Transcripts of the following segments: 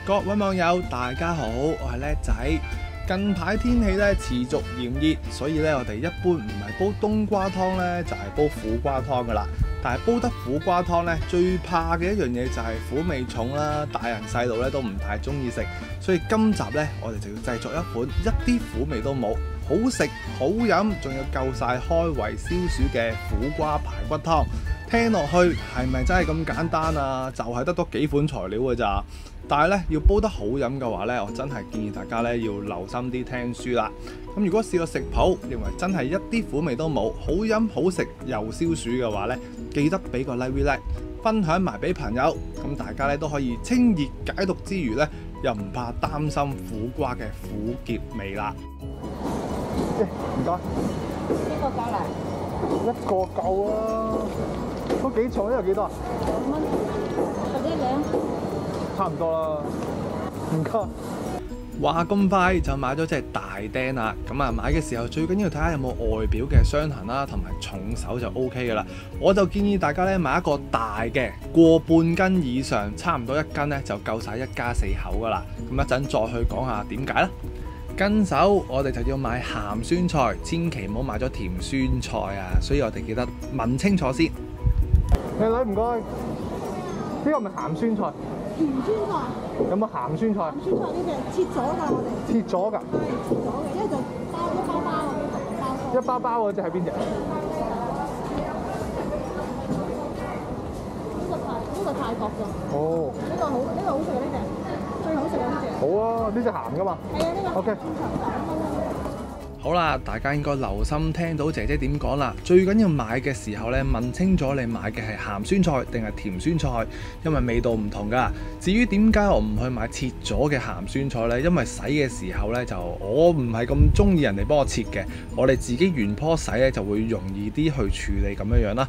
各位網友大家好，我係叻仔。近排天氣咧持續炎熱，所以咧我哋一般唔係煲冬瓜湯咧，就係煲苦瓜湯噶啦。但係煲得苦瓜湯咧，最怕嘅一樣嘢就係苦味重啦，大人細路咧都唔太中意食。所以今集咧，我哋就要製作一款一啲苦味都冇，好食好飲，仲有夠晒開胃消暑嘅苦瓜排骨湯。聽落去係咪真係咁簡單啊？就係得多幾款材料㗎咋。但係咧要煲得好飲嘅話咧，我真係建議大家咧要留心啲聽書啦。咁如果試過食譜，認為真係一啲苦味都冇，好飲好食又消暑嘅話咧，記得俾個 like， 分享埋俾朋友，咁大家咧都可以清熱解毒之餘咧，又唔怕擔心苦瓜嘅苦澀味啦。唔該，呢個夠啦，一個夠啊！都幾重，呢個幾多啊2蚊，或者兩，差唔多啦。唔該。話咁快就買咗隻大釘啦，咁啊買嘅時候最緊要睇下有冇外表嘅傷痕啦，同埋重手就 OK 噶啦。我就建議大家咧買一個大嘅，過半斤以上，差唔多1斤咧就夠晒一家4口噶啦。咁一陣再去講下點解啦。跟手我哋就要買鹹酸菜，千祈唔好買咗甜酸菜啊，所以我哋記得問清楚先。靚女唔該，呢個係咪鹹酸菜？甜酸菜。有冇鹹酸菜？鹹酸菜呢隻切咗㗎，我哋。切咗㗎？係切咗嘅，因為就包一包包一包包嗰隻係邊隻？呢個泰國㗎。哦。呢個好好食嘅呢隻，最好食嘅呢隻。好啊，呢隻鹹㗎嘛。係啊，呢個。OK。5蚊。好啦，大家應該留心聽到姐姐點講啦。最緊要買嘅時候咧，問清楚你買嘅係鹹酸菜定係甜酸菜，因為味道唔同噶。至於點解我唔去買切咗嘅鹹酸菜呢？因為洗嘅時候咧，就我唔係咁中意人哋幫我切嘅，我哋自己原棵洗咧就會容易啲去處理咁樣樣啦。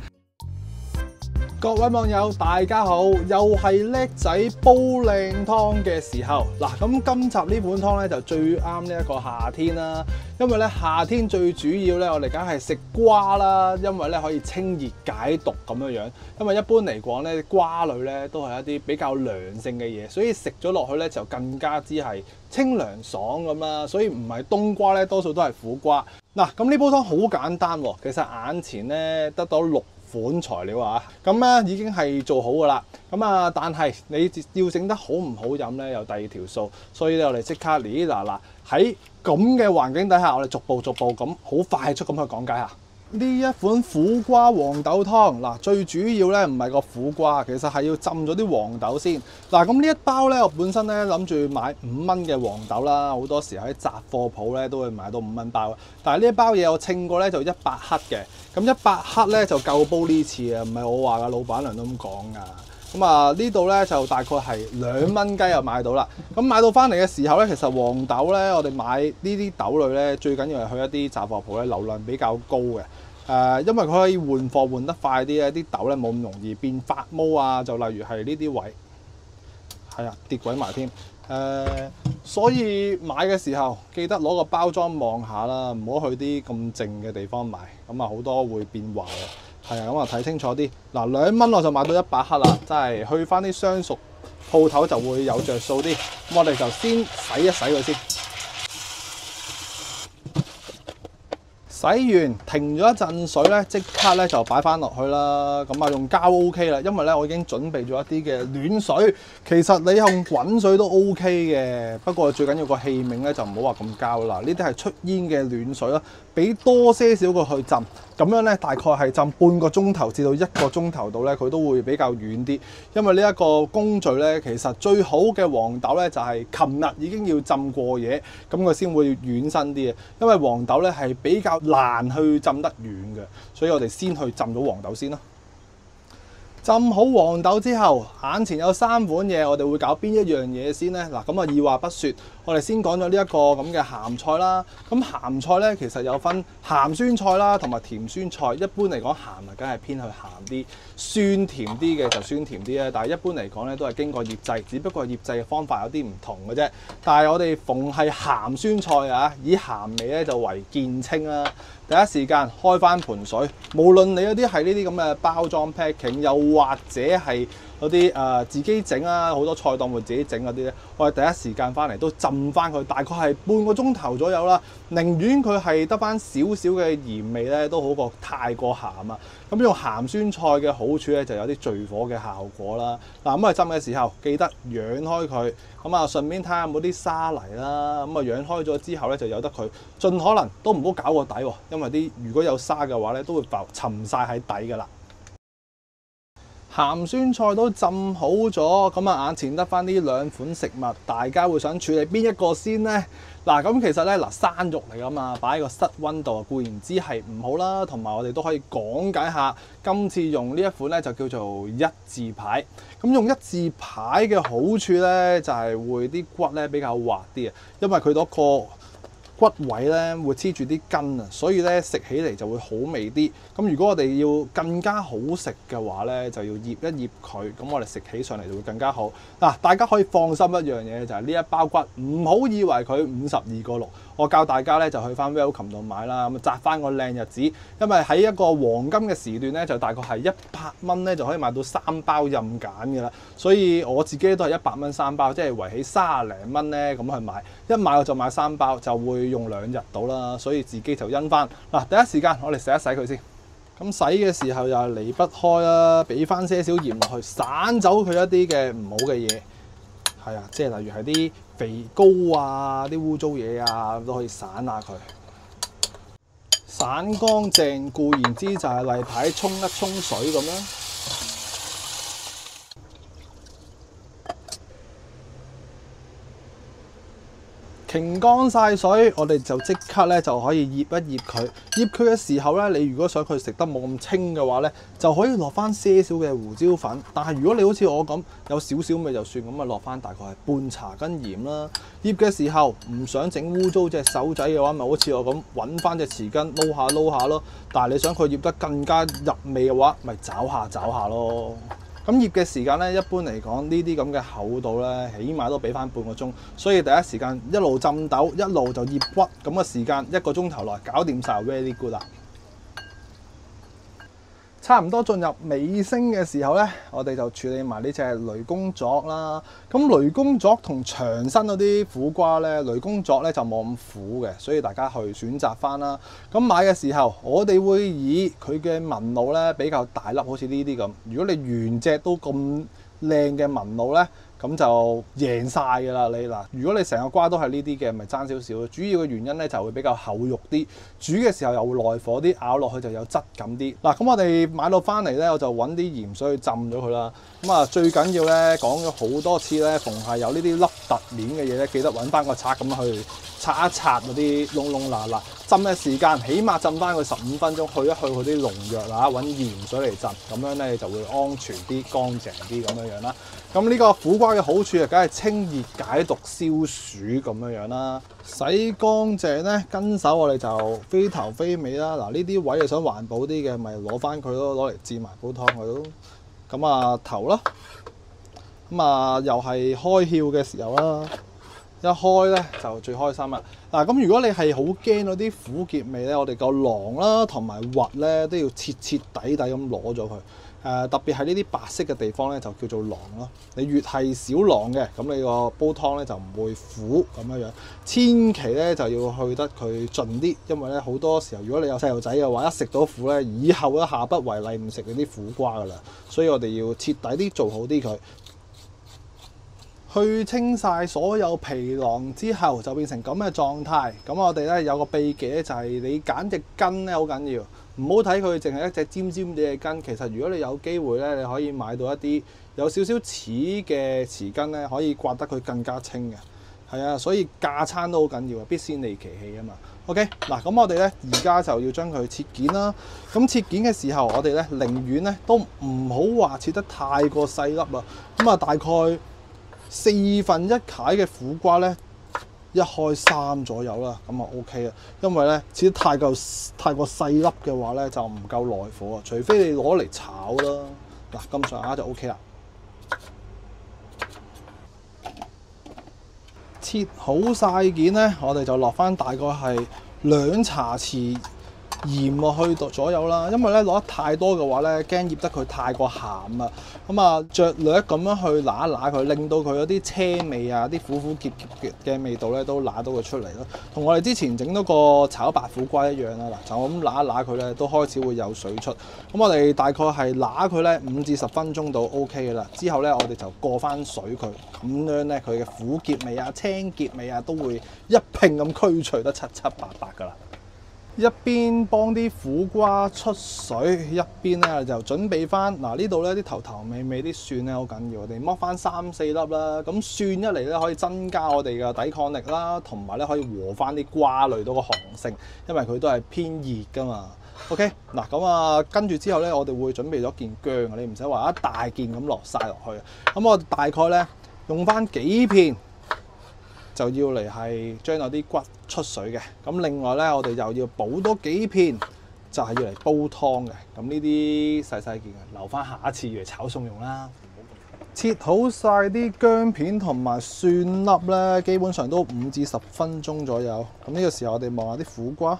各位網友大家好，又係叻仔煲靚湯嘅時候嗱。咁今集呢碗湯咧就最啱呢一個夏天啦，因為咧夏天最主要咧我哋梗係食瓜啦，因為咧可以清熱解毒咁樣樣。因為一般嚟講咧瓜類咧都係一啲比較涼性嘅嘢，所以食咗落去咧就更加之係清涼爽咁啦。所以唔係冬瓜咧，多數都係苦瓜嗱。咁呢煲湯好簡單喎，其實眼前咧得到6款材料啊，咁咧已經係做好噶啦。咁啊，但係你要整得好唔好飲咧，有第二條數。所以咧，我哋即刻嚟嗱喺咁嘅環境底下，我哋逐步咁好快速咁去講解下呢一款苦瓜黃豆湯嗱。最主要咧唔係個苦瓜，其實係要浸咗啲黃豆先嗱。咁呢一包咧，我本身咧諗住買5蚊嘅黃豆啦，好多時喺雜貨鋪咧都會買到5蚊包。但係呢一包嘢我稱過咧就100克嘅，咁100克咧就夠煲呢次啊，唔係我話噶，老闆娘都咁講噶。咁啊呢度咧就大概係2蚊雞就買到啦。咁買到翻嚟嘅時候咧，其實黃豆咧我哋買呢啲豆類咧，最緊要係去一啲雜貨鋪咧，流量比較高嘅。因為佢可以換貨換得快啲咧，啲豆咧冇咁容易變發毛啊。就例如係呢啲位，係啊跌鬼埋添。所以買嘅時候記得攞個包裝望下啦，唔好去啲咁靜嘅地方買，咁啊好多會變壞嘅。係啊，咁啊睇清楚啲嗱，2蚊我就買到100克啦，真係去翻啲相熟鋪頭就會有着數啲。咁我哋就先洗一洗佢先。洗完停咗一陣水咧，即刻咧就擺翻落去啦。咁啊用膠 OK 啦，因為咧我已經準備咗一啲嘅暖水。其實你用滾水都 OK 嘅，不過最緊要個器皿咧就唔好話咁膠啦。呢啲係出煙嘅暖水啦，俾多些少個去浸，咁樣咧大概係浸半個鐘頭至到1個鐘頭度咧，佢都會比較軟啲。因為呢一個工序咧，其實最好嘅黃豆咧就係琴日已經要浸過夜，咁佢先會軟身啲嘅。因為黃豆咧係比較難去浸得軟嘅，所以我哋先去浸咗黃豆先啦。浸好黃豆之後，眼前有3款嘢，我哋會搞邊一樣嘢先呢？嗱，咁啊二話不說，我哋先講咗呢一個咁嘅鹹菜啦。咁鹹菜咧其實有分鹹酸菜啦，同埋甜酸菜。一般嚟講，鹹啊梗係偏去鹹啲，酸甜啲嘅就酸甜啲咧。但係一般嚟講咧，都係經過醃製，只不過醃製嘅方法有啲唔同嘅啫。但係我哋逢係鹹酸菜啊，以鹹味咧就為見稱啦。第一時間開翻盆水，無論你嗰啲係呢啲咁嘅包裝 packing，又或者係嗰啲自己整啊，好多菜檔會自己整嗰啲咧，我哋第一時間翻嚟都浸翻佢，大概係半個鐘頭左右啦。寧願佢係得翻少少嘅鹽味咧，都好過太過鹹啊。咁用鹹酸菜嘅好處咧，就有啲聚火嘅效果啦。嗱，咁啊浸嘅時候記得養開佢，咁啊順便睇下有冇啲沙泥啦。咁啊養開咗之後咧，就由得佢盡可能都唔好搞個底喎，因為如果有沙嘅話咧，都會沉晒喺底噶啦。鹹酸菜都浸好咗，咁啊眼前得翻呢兩款食物，大家會想處理邊一個先呢？嗱，咁其實咧生肉嚟噶嘛，擺喺個室溫度固然之係唔好啦，同埋我哋都可以講解下今次用呢一款咧就叫做一字排。咁用一字排嘅好處咧就係會啲骨咧比較滑啲啊，因為佢嗰個骨位咧會黐住啲筋啊，所以咧食起嚟就會好味啲。咁如果我哋要更加好食嘅話咧，就要醃一醃佢，咁我哋食起上嚟就會更加好。嗱，大家可以放心一樣嘢就係呢一包骨，唔好以為佢52個6。我教大家咧就去翻 Welcome 度買啦，咁擇翻個靚日子，因為喺一個黃金嘅時段咧，就大概係100蚊咧就可以買到3包任揀嘅啦。所以我自己都係100蚊3包，即係圍起30零蚊咧咁去買，一買我就買3包，就會用2日到啦。所以自己就因翻嗱，第一時間我哋洗一洗佢先。咁洗嘅時候又係離不開啦，俾翻些少鹽落去，散走佢一啲嘅唔好嘅嘢。係啊，即係例如係啲肥膏啊、啲污糟嘢啊，都可以散下佢。散乾淨固然之就係例牌沖一沖水咁樣。擎乾晒水，我哋就即刻咧就可以醃一醃佢。醃佢嘅時候咧，你如果想佢食得冇咁清嘅話咧，就可以落翻些少嘅胡椒粉。但係如果你好似我咁有少少味就算，咁啊落翻大概係半茶羹鹽啦。醃嘅時候唔想整污糟隻手仔嘅話，咪好似我咁揾翻隻匙羹撈下咯。但係你想佢醃得更加入味嘅話，咪找下咯。咁醃嘅時間咧，一般嚟講呢啲咁嘅厚度咧，起碼都俾翻半個鐘。所以第一時間一路浸豆，一路就醃骨，咁嘅時間1個鐘頭內搞掂晒 very good 啦。差唔多進入尾聲嘅時候咧，我哋就處理埋呢隻雷公左啦。咁雷公左同長身嗰啲苦瓜咧，雷公左咧就冇咁苦嘅，所以大家去選擇翻啦。咁買嘅時候，我哋會以佢嘅紋路咧比較大粒，好似呢啲咁。如果你原隻都咁靚嘅紋路咧，咁就贏晒㗎啦！你嗱，如果你成個瓜都係呢啲嘅，咪爭少少。主要嘅原因咧就會比較厚肉啲，煮嘅時候又會耐火啲，咬落去就有質感啲。嗱，咁我哋買到翻嚟咧，我就揾啲鹽水去浸咗佢啦。咁啊，最緊要咧講咗好多次咧，逢係有呢啲凹凸面嘅嘢咧，記得揾翻個刷咁去刷一刷嗰啲窿窿罅罅。浸嘅時間起碼浸翻佢15分鐘，去一去嗰啲農藥啊，揾鹽水嚟浸，咁樣咧就會安全啲、乾淨啲咁樣啦。咁呢個苦瓜嘅好處啊，梗係清熱解毒、消暑咁樣啦。洗乾淨咧，跟手我哋就飛頭飛尾啦。嗱，呢啲位你想環保啲嘅，咪攞翻佢咯，攞嚟煎埋煲湯佢咯。咁啊頭啦，咁啊又係開竅嘅時候啦。一開咧就最開心啦！嗱，咁如果你係好驚嗰啲苦澀味咧，我哋個囊啦同埋核咧都要徹徹底底咁攞咗佢。特別係呢啲白色嘅地方咧，就叫做囊咯。你越係少囊嘅，咁你個煲湯咧就唔會苦咁樣樣。千祈咧就要去得佢盡啲，因為咧好多時候如果你有細路仔嘅話，一食到苦咧，以後咧下不為例唔食嗰啲苦瓜噶啦。所以我哋要徹底啲做好啲佢。去清晒所有皮囊之後，就變成咁嘅狀態。咁我哋咧有個秘技咧，就係你揀隻根咧好緊要，唔好睇佢淨係一隻尖尖啲嘅根。其實如果你有機會咧，你可以買到一啲有少少齒嘅匙羹咧，可以刮得佢更加清嘅。係啊，所以架撐都好緊要啊，必先利其器啊嘛。OK， 嗱，咁我哋咧而家就要將佢切件啦。咁切件嘅時候，我哋咧寧願咧都唔好話切得太過細粒啊。咁啊，大概1/4嘅苦瓜咧，一開3左右啦，咁啊 OK 啊。因為咧切得太過細粒嘅話咧，就唔夠耐火啊。除非你攞嚟炒啦。嗱，咁上下就 OK 啦。切好晒件咧，我哋就落翻大概係2茶匙鹽落去左右啦，因為咧落得太多嘅話咧，驚醃得佢太過鹹啊。咁啊，略略咁樣去揦一揦佢，令到佢有啲車味啊、啲苦苦澀澀嘅味道咧，都揦到佢出嚟咯。同我哋之前整嗰個炒白苦瓜一樣啦。嗱，就咁揦一揦佢咧，都開始會有水出。咁我哋大概係揦佢咧5至10分鐘到 OK 嘅啦。之後咧，我哋就過翻水佢，咁樣咧佢嘅苦澀味啊、青澀味啊，都會一併咁驅除得七七八八噶啦。一邊幫啲苦瓜出水，一邊咧就準備翻呢度咧啲頭頭尾尾啲蒜咧好緊要，我哋剝翻3、4粒啦。咁蒜一嚟咧可以增加我哋嘅抵抗力啦，同埋咧可以和翻啲瓜類到個寒性，因為佢都係偏熱噶嘛。OK， 嗱咁啊，跟住之後咧，我哋會準備咗件薑，你唔使話一大件咁落晒落去。咁我大概咧用翻幾片。就要嚟係將有啲骨出水嘅，咁另外咧我哋又要補多幾片，就係要嚟煲湯嘅。咁呢啲細細件嘅，留翻下一次嚟炒餸用啦。切好晒啲薑片同埋蒜粒咧，基本上都5至10分鐘左右。咁呢個時候我哋望下啲苦瓜，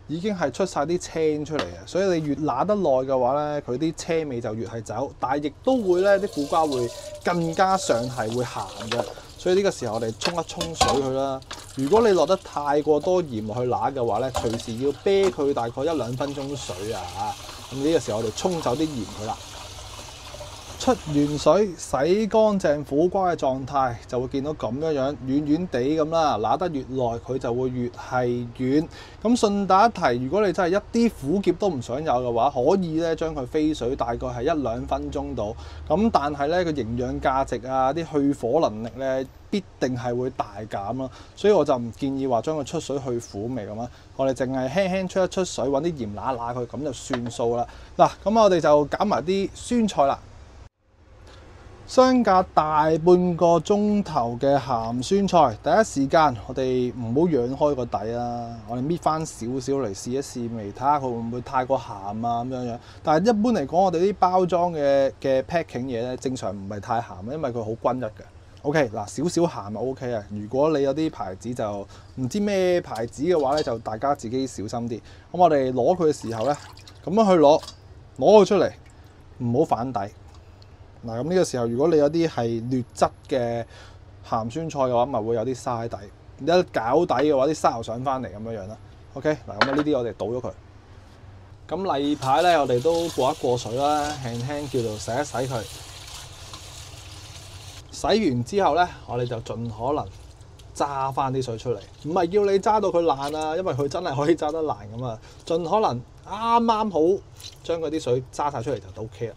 已經係出晒啲青出嚟嘅，所以你越揦得耐嘅話咧，佢啲車味就越係走，但係亦都會咧啲苦瓜會更加上係會鹹嘅。所以呢個時候我哋沖一沖水佢啦。如果你落得太過多鹽落去揦嘅話咧，隨時要啤佢大概1、2分鐘水啊。咁呢個時候我哋沖走啲鹽佢啦。出完水洗乾淨苦瓜嘅狀態，就會見到咁樣軟軟地咁啦。揦得越耐佢就會越係軟。咁順帶一提，如果你真係一啲苦澀都唔想有嘅話，可以咧將佢飛水，大概係1、2分鐘到。咁但係咧個營養價值啊、啲去火能力咧必定係會大減咯。所以我就唔建議話將佢出水去苦味咁樣。我哋淨係輕輕出一出水，揾啲鹽揦揦佢，咁就算數啦。嗱，咁我哋就揀埋啲酸菜啦。相隔大半個鐘頭嘅鹹酸菜，第一時間我哋唔好揚開個底啦，我哋搣翻少少嚟試一試味，睇下佢會唔會太過鹹啊咁樣。但係一般嚟講，我哋啲包裝嘅 packing 嘢咧，正常唔係太鹹，因為佢好均一嘅。OK， 嗱，少少鹹就 OK 啊。如果你有啲牌子就唔知咩牌子嘅話咧，就大家自己小心啲。咁我哋攞佢嘅時候咧，咁樣去攞佢出嚟，唔好反底。嗱，咁呢個時候，如果你有啲係劣質嘅鹹酸菜嘅話，咪會有啲沙底。一攪底嘅話，啲沙又上翻嚟咁樣啦。OK，嗱，咁呢啲我哋倒咗佢。咁例牌咧，我哋都過一過水啦，輕輕叫做洗一洗佢。洗完之後咧，我哋就盡可能揸翻啲水出嚟，唔係叫你揸到佢爛啊，因為佢真係可以揸得爛咁啊。盡可能啱啱好將嗰啲水揸晒出嚟就 OK 啦。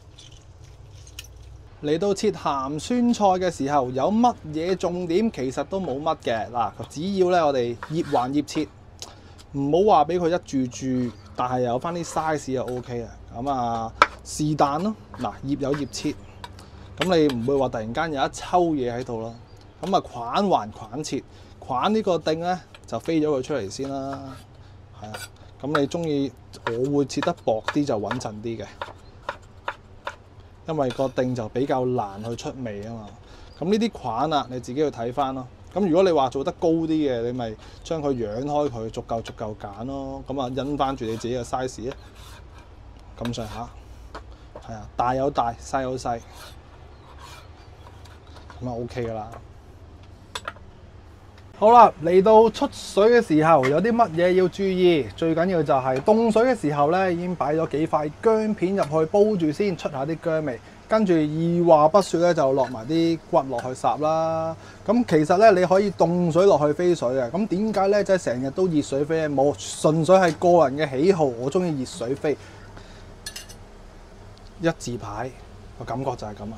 嚟到切鹹酸菜嘅時候，有乜嘢重點？其實都冇乜嘅嗱，只要咧我哋醃橫醃切，唔好話俾佢一注注，但係有翻啲 size 就 OK 啊。咁啊是但咯，嗱，醃有醃切，咁你唔會話突然間有一抽嘢喺度咯。咁啊框橫框切，框呢個釘咧就飛咗佢出嚟先啦。係啊，咁你中意我會切得薄啲就穩陣啲嘅。因為個釘就比較難去出味啊嘛，咁呢啲框啊，你自己去睇翻咯。咁如果你話做得高啲嘅，你咪將佢揚開佢，逐嚿揀咯。咁啊，因翻住你自己嘅 size 啊，咁上下，係啊，大有大，細有細，咁啊 OK 噶啦。好啦，嚟到出水嘅時候，有啲乜嘢要注意？最緊要就係凍水嘅時候咧，已經擺咗幾塊薑片入去煲住先，出下啲薑味。跟住二話不說咧，就落埋啲骨落去烚啦。咁其實咧，你可以凍水落去飛水嘅。咁點解咧？即係成日都熱水飛咧？冇，純粹係個人嘅喜好。我中意熱水飛，一字排個感覺就係咁啊！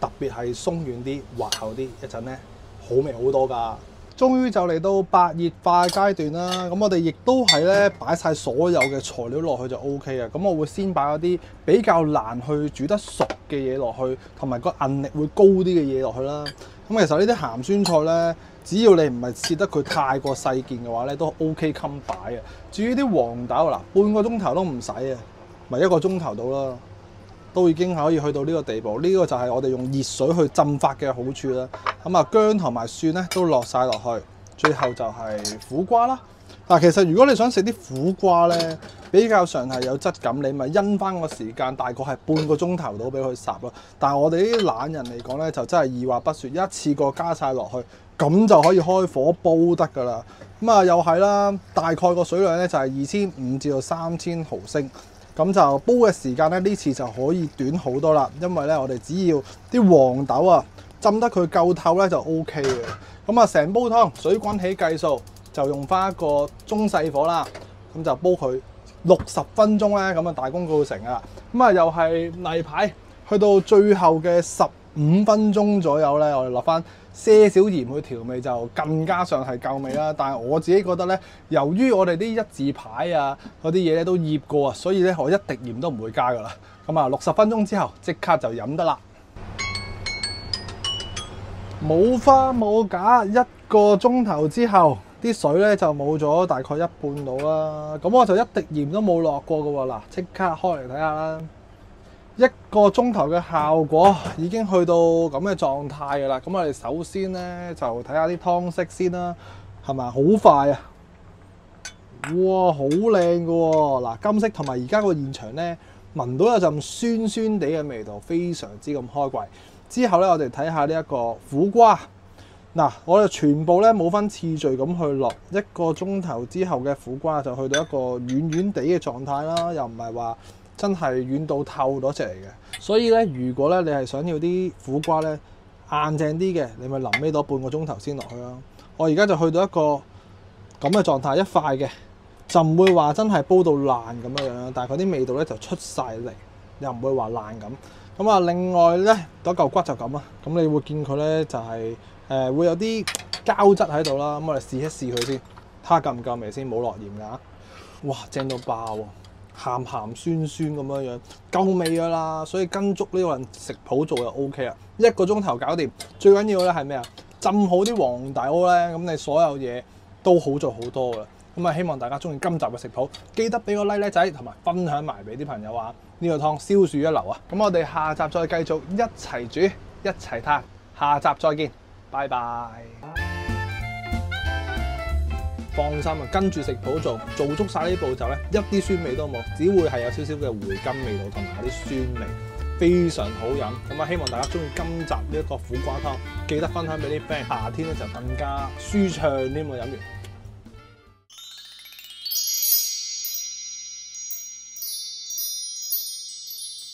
特別係鬆軟啲、滑口啲，一陣咧好味好多㗎。終於就嚟到白熱化階段啦，咁我哋亦都係咧擺晒所有嘅材料落去就 O K 啊。咁我會先擺嗰啲比較難去煮得熟嘅嘢落去，同埋個韌力會高啲嘅嘢落去啦。咁其實呢啲鹹酸菜咧，只要你唔係切得佢太過細件嘅話咧，都 O K 襟擺嘅。至於啲黃豆嗱，半個鐘頭都唔使啊，咪1個鐘頭到啦。都已經可以去到呢個地步，呢個就係我哋用熱水去浸發嘅好處啦。咁啊，薑同埋蒜咧都落晒落去，最後就係苦瓜啦。嗱，其實如果你想食啲苦瓜咧，比較上係有質感，你咪因翻個時間，大概係半個鐘頭到俾佢烚咯。但係我哋啲懶人嚟講咧，就真係二話不說，一次過加晒落去，咁就可以開火煲得㗎啦。咁啊又係啦，大概個水量咧就係2500至到3000毫升。咁就煲嘅時間咧，呢次就可以短好多啦，因為咧我哋只要啲黃豆啊浸得佢夠透咧就 O K 嘅。咁啊成煲湯水滾起計數，就用翻一個中細火啦，咁就煲佢60分鐘咧，咁啊大功告成啊！咁啊又係例牌，去到最後嘅15分鐘左右咧，我哋落翻些少鹽去調味，就更加上係夠味啦。但係我自己覺得咧，由於我哋啲一字牌啊嗰啲嘢咧都醃過啊，所以咧我一滴鹽都唔會加噶啦。咁啊60分鐘之後即刻就飲得啦，冇花冇假，一個鐘頭之後。啲水咧就冇咗大概一半到啦，咁我就一滴鹽都冇落過嘅喎。嗱，即刻開嚟睇下啦，一個鐘頭嘅效果已經去到咁嘅狀態嘅啦。咁我哋首先咧就睇下啲湯色先啦，係咪好快啊？哇，好靚嘅喎！嗱，金色同埋而家個現場咧聞到有陣酸酸地嘅味道，非常之咁開胃。之後咧，我哋睇下呢一個苦瓜。嗱，我哋全部咧冇分次序咁去落，一個鐘頭之後嘅苦瓜就去到一個軟軟地嘅狀態啦，又唔係話真係軟到透嗰隻嚟嘅。所以咧，如果咧你係想要啲苦瓜咧硬淨啲嘅，你咪臨尾多半個鐘頭先落去啦。我而家就去到一個咁嘅狀態，一塊嘅就唔會話真係煲到爛咁樣樣，但係佢啲味道咧就出晒嚟，又唔會話爛咁。咁啊，另外咧嗰嚿骨就咁啊，咁你會見佢咧就係、會有啲膠質喺度啦，咁我哋試一試佢先，睇下夠唔夠味先，冇落鹽㗎。哇，正到爆喎，鹹鹹酸酸咁樣樣，夠味㗎啦。所以跟足呢個食譜做就 O K 啦，一個鐘頭搞掂。最緊要咧係咩啊？浸好啲黃豆咧，咁你所有嘢都好做好多㗎。咁啊，希望大家中意今集嘅食譜，記得俾個 like 仔，同埋分享埋俾啲朋友啊！呢個湯消暑一流啊！咁我哋下集再繼續一齊煮一齊嘆，下集再見，拜拜！放心啊，跟住食譜做足晒呢啲步驟咧，一啲酸味都冇，只會係有少少嘅回甘味道同埋有啲酸味，非常好飲。咁啊，希望大家中意今集呢一個苦瓜湯，記得分享俾啲 friend。夏天咧就更加舒暢添喎，飲完。